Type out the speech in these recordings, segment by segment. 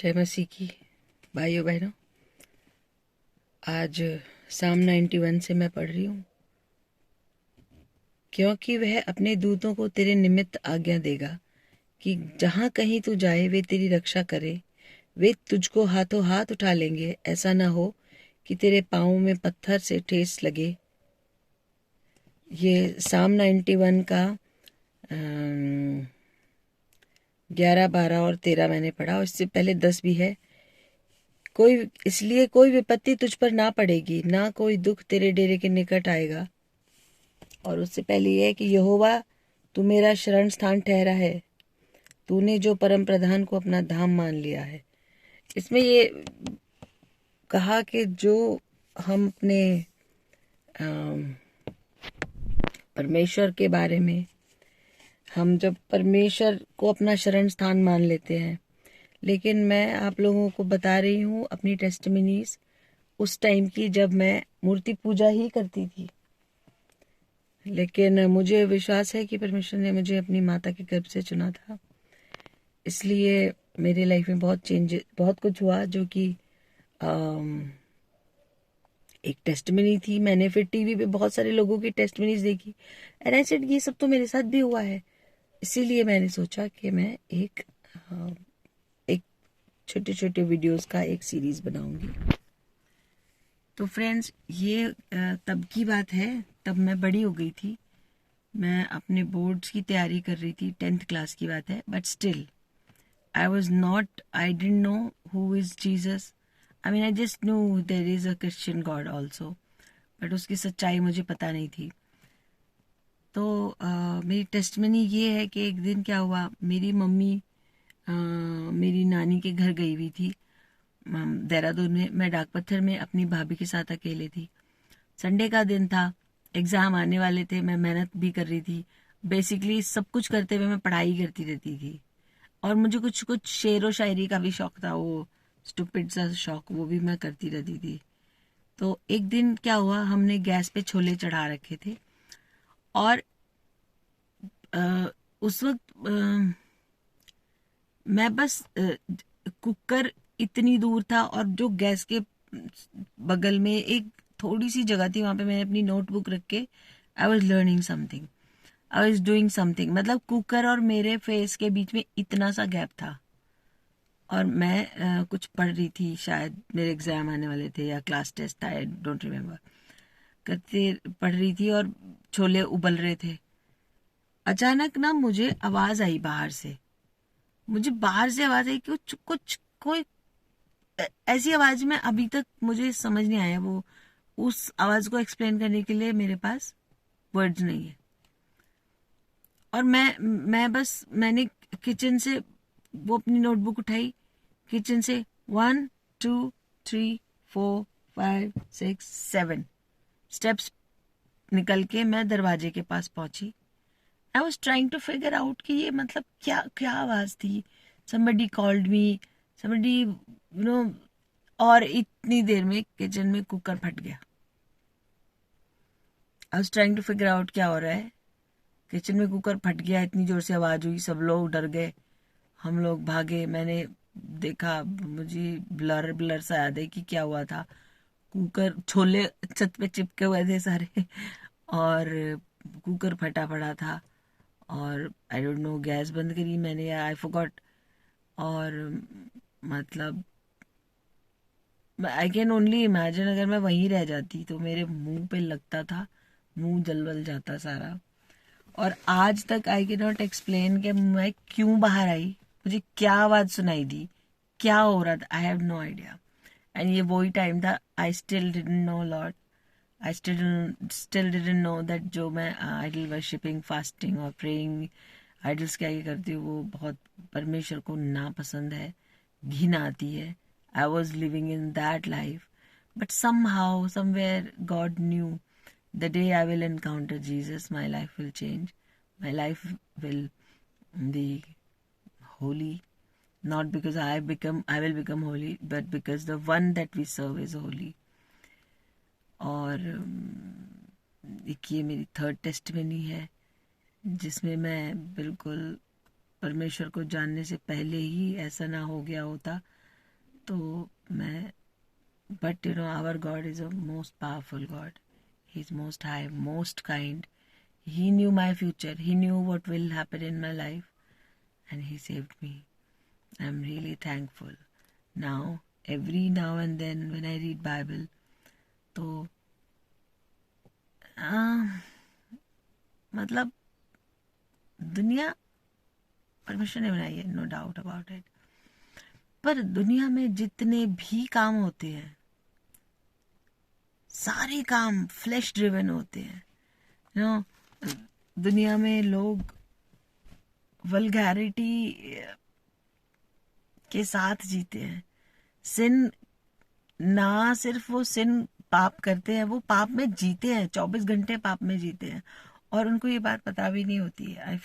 जय मसीह की भाइयों बहनों। आज साम 91 से मैं पढ़ रही हूँ। क्योंकि वह अपने दूतों को तेरे निमित्त आज्ञा देगा कि जहाँ कहीं तू जाए वे तेरी रक्षा करे। वे तुझको हाथों हाथ उठा लेंगे, ऐसा न हो कि तेरे पाँव में पत्थर से ठेस लगे। ये साम 91 का 11, 12 और 13 मैंने पढ़ा, और इससे पहले 10 भी है। इसलिए कोई विपत्ति तुझ पर ना पड़ेगी, ना कोई दुख तेरे डेरे के निकट आएगा। और उससे पहले यह है कि यहोवा तू मेरा शरण स्थान ठहरा है, तूने जो परम प्रधान को अपना धाम मान लिया है। इसमें ये कहा कि जो हम अपने परमेश्वर के बारे में, हम जब परमेश्वर को अपना शरण स्थान मान लेते हैं, लेकिन मैं आप लोगों को बता रही हूँ अपनी टेस्टिमनीज उस टाइम की जब मैं मूर्ति पूजा ही करती थी। लेकिन मुझे विश्वास है कि परमेश्वर ने मुझे अपनी माता के गर्भ से चुना था, इसलिए मेरे लाइफ में बहुत कुछ हुआ जो कि एक टेस्टिमनी थी। मैंने फिर टीवी पे बहुत सारे लोगों की टेस्टिमनीज देखी, एंड आई सेड ये सब तो मेरे साथ भी हुआ है। इसीलिए मैंने सोचा कि मैं एक छोटे छोटे वीडियोस का एक सीरीज बनाऊंगी। तो फ्रेंड्स, ये तब की बात है, तब मैं बड़ी हो गई थी। मैं अपने बोर्ड्स की तैयारी कर रही थी, 10th क्लास की बात है। But still I didn't know who is Jesus. I just know there is a Christian God also, but उसकी सच्चाई मुझे पता नहीं थी। तो मेरी टेस्टमनी ये है कि एक दिन क्या हुआ, मेरी मम्मी मेरी नानी के घर गई हुई थी देहरादून में। मैं डाकपत्थर में अपनी भाभी के साथ अकेले थी। संडे का दिन था, एग्जाम आने वाले थे, मैं मेहनत भी कर रही थी। बेसिकली सब कुछ करते हुए मैं पढ़ाई करती रहती थी, और मुझे कुछ कुछ शेर व शायरी का भी शौक था, वो स्टूपिड सा शौक, वो भी मैं करती रहती थी। तो एक दिन क्या हुआ, हमने गैस पे छोले चढ़ा रखे थे, और उस वक्त मैं बस कुकर इतनी दूर था, और जो गैस के बगल में एक थोड़ी सी जगह थी, वहां पे मैंने अपनी नोटबुक रख के I was learning something, I was doing something. मतलब कुकर और मेरे फेस के बीच में इतना सा गैप था, और मैं कुछ पढ़ रही थी, शायद मेरे एग्जाम आने वाले थे या क्लास टेस्ट था, आई डोंट रिमेम्बर। करते पढ़ रही थी और छोले उबल रहे थे। अचानक ना मुझे आवाज आई बाहर से, मुझे बाहर से आवाज आई कि कुछ कोई ऐसी आवाज में अभी तक मुझे समझ नहीं आया। वो उस आवाज को एक्सप्लेन करने के लिए मेरे पास वर्ड्स नहीं है। और मैंने किचन से वो अपनी नोटबुक उठाई, किचन से 1 2 3 4 5 6 7 स्टेप्स निकल के मैं दरवाजे के पास पहुंची। I was trying to figure out कि ये मतलब क्या क्या आवाज थी। somebody called me, somebody और इतनी देर में किचन में कुकर फट गया। I was trying to figure out क्या हो रहा है। किचन में कुकर फट गया, इतनी जोर से आवाज हुई, सब लोग डर गए, हम लोग भागे। मैंने देखा, मुझे ब्लर ब्लर सा याद है कि क्या हुआ था। कुकर, छोले छत पे चिपके हुए थे सारे, और कुकर फटा पड़ा था, और आई डोंट नो गैस बंद करी मैंने या आई फॉरगॉट। और मतलब आई कैन ओनली इमेजिन, अगर मैं वहीं रह जाती तो मेरे मुंह पे लगता था, मुंह जल जाता सारा। और आज तक आई कैन नॉट एक्सप्लेन कि मैं क्यों बाहर आई, मुझे क्या आवाज सुनाई दी, क्या हो रहा था, I have no idea. And ये वही टाइम था, I still didn't know Lord, I still didn't know that जो मैं आइडल वर्शिपिंग, फास्टिंग और प्रेइंग, आइडल्स क्या ये करती हूँ, वो बहुत परमेश्वर को नापसंद है, घिन आती है। I was living in that life, but somehow somewhere God knew the day I will encounter Jesus, my life will change, my life will be holy, not because I will become holy, but because the one that we serve is holy. और एक ये मेरी third testimony है, जिसमें मैं बिल्कुल परमेश्वर को जानने से पहले ही ऐसा ना हो गया होता तो मैं but our God is a most powerful God. He is most high, most kind. He knew my future. He knew what will happen in my life, and he saved me. I'm really thankful. Now, every now and then when I read Bible, तो मतलब दुनिया परमेश्वर ने बनाई है, no doubt about it. पर दुनिया में जितने भी काम होते हैं, सारे काम फ्लैश ड्रिवन होते हैं. नो, दुनिया में लोग वल्गैरिटी के साथ जीते हैं. सिन, ना सिर्फ वो सिन पाप करते हैं, वो पाप में जीते हैं, 24 घंटे पाप में जीते हैं, और उनको ये बात पता भी नहीं होती है. I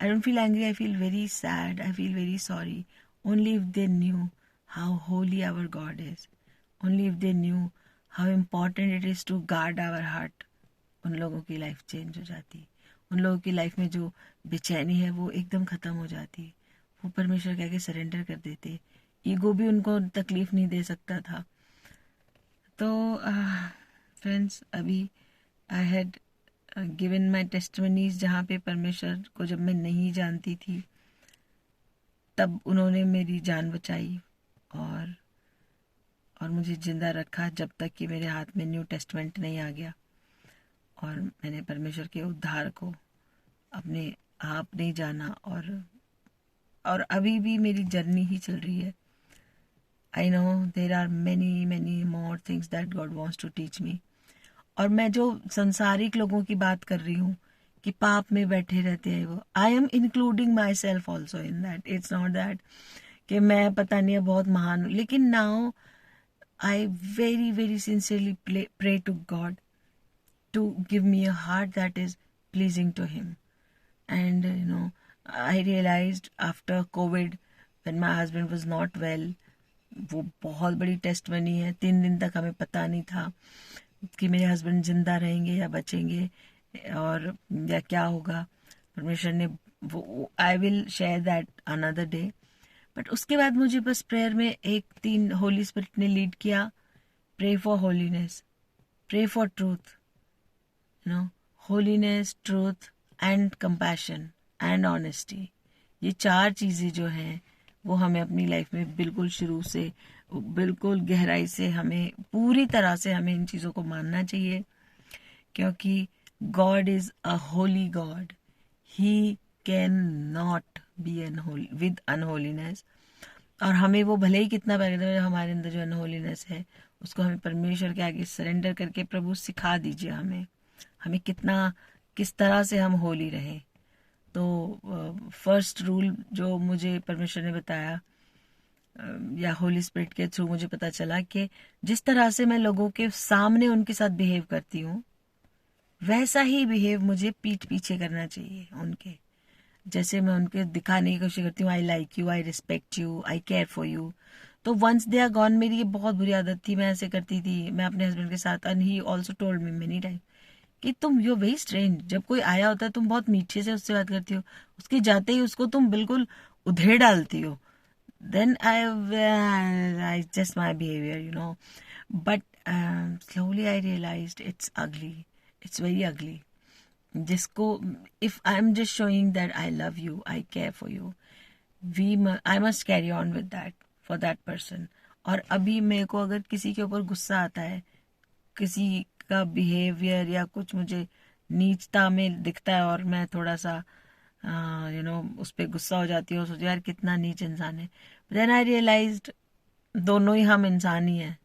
don't feel angry, I feel very sad, I feel very sorry. Only if they knew how holy our God is, only if they knew how important it is to guard our heart, उन लोगों की life change हो जाती. उन लोगों की life में जो बेचैनी है वो एकदम ख़त्म हो जाती. वो परमेश्वर कह के सरेंडर कर देते. ईगो भी उनको तकलीफ नहीं दे सकता था. तो फ्रेंड्स, अभी I had given my testimonies, जहाँ पे परमेश्वर को जब मैं नहीं जानती थी तब उन्होंने मेरी जान बचाई और मुझे जिंदा रखा जब तक कि मेरे हाथ में न्यू टेस्टमेंट नहीं आ गया और मैंने परमेश्वर के उद्धार को अपने आप नहीं जाना. और अभी भी मेरी जर्नी ही चल रही है. I know there are many many more things that God wants to teach me. और मैं जो संसारिक लोगों की बात कर रही हूँ कि पाप में बैठे रहते हैं, वो I am including myself also in that. It's not that कि मैं पता नहीं है बहुत महान हूँ, लेकिन now I very very sincerely pray to God to give me a heart that is pleasing to him. And I realized after COVID, when my husband was not well, वो बहुत बड़ी टेस्ट बनी है. 3 दिन तक हमें पता नहीं था कि मेरे हस्बैंड जिंदा रहेंगे या बचेंगे और या क्या होगा. परमेश्वर ने वो, I will share that another day. But उसके बाद मुझे बस प्रेयर में 3 होली स्पिरिट ने लीड किया. Pray for holiness, pray for truth, holiness, truth and compassion and honesty. ये 4 चीज़ें जो हैं वो हमें अपनी लाइफ में बिल्कुल शुरू से, बिल्कुल गहराई से, हमें पूरी तरह से हमें इन चीज़ों को मानना चाहिए. क्योंकि God is a holy God. He can not be with unholiness. और हमें वो भले ही कितना पैदा, हमारे अंदर जो अनहोलीनेस है उसको हमें परमेश्वर के आगे सरेंडर करके, प्रभु सिखा दीजिए हमें किस तरह से हम होली रहें. तो फर्स्ट रूल जो मुझे परमेश्वर ने बताया या होली स्पिरिट के थ्रू मुझे पता चला कि जिस तरह से मैं लोगों के सामने उनके साथ बिहेव करती हूँ, वैसा ही बिहेव मुझे पीठ पीछे करना चाहिए उनके. जैसे मैं उनके दिखाने की कोशिश करती हूँ, I like you, I respect you, I care for you. तो वंस दे आर गॉन, मेरी ये बहुत बुरी आदत थी, मैं ऐसे करती थी. मैं अपने हस्बैंड के साथ, and he also told me many time कि तुम यू वेरी स्ट्रेंज. जब कोई आया होता है तुम बहुत मीठे से उससे बात करती हो, उसके जाते ही उसको तुम बिल्कुल उधेड़ डालती हो. Then I just my behaviour. But slowly I realised it's ugly, it's very ugly. जिसको, if I am just showing that I love you, I care for you, I must carry on with that for that person. और अभी मेरे को अगर किसी के ऊपर गुस्सा आता है, किसी का बिहेवियर या कुछ मुझे नीचता में दिखता है और मैं थोड़ा सा उस पर गुस्सा हो जाती हूँ, सोचो यार कितना नीच इंसान है. देन आई रियलाइज्ड दोनों ही हम इंसान ही हैं.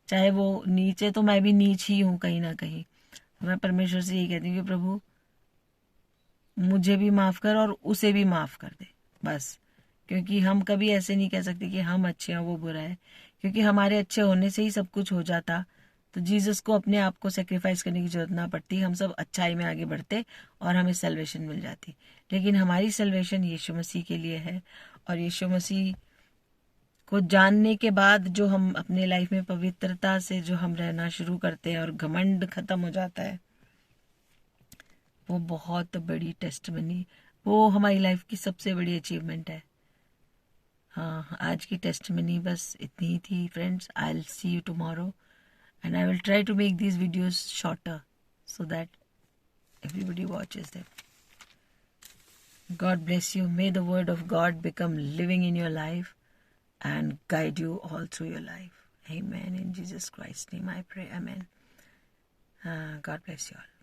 चाहे वो नीच है तो मैं भी नीच ही हूँ कहीं ना कहीं. मैं परमेश्वर से यही कहती हूँ कि प्रभु मुझे भी माफ़ कर और उसे भी माफ़ कर दे, बस. क्योंकि हम कभी ऐसे नहीं कह सकते कि हम अच्छे हैं वो बुरा है, क्योंकि हमारे अच्छे होने से ही सब कुछ हो जाता. तो जीसस को अपने आप को सेक्रीफाइस करने की जरूरत ना पड़ती, हम सब अच्छाई में आगे बढ़ते और हमें सल्वेशन मिल जाती. लेकिन हमारी सल्वेशन यीशु मसीह के लिए है. और यीशु मसीह को जानने के बाद जो हम अपने लाइफ में पवित्रता से जो हम रहना शुरू करते हैं और घमंड खत्म हो जाता है, वो बहुत बड़ी टेस्टमनी, वो हमारी लाइफ की सबसे बड़ी अचीवमेंट है. आज की टेस्टमनी बस इतनी ही थी friends. I will see you tomorrow and I will try to make these videos shorter so that everybody watches them. God bless you. May the word of God become living in your life and guide you all through your life. Amen. In Jesus Christ's name I pray. Amen. God bless you all.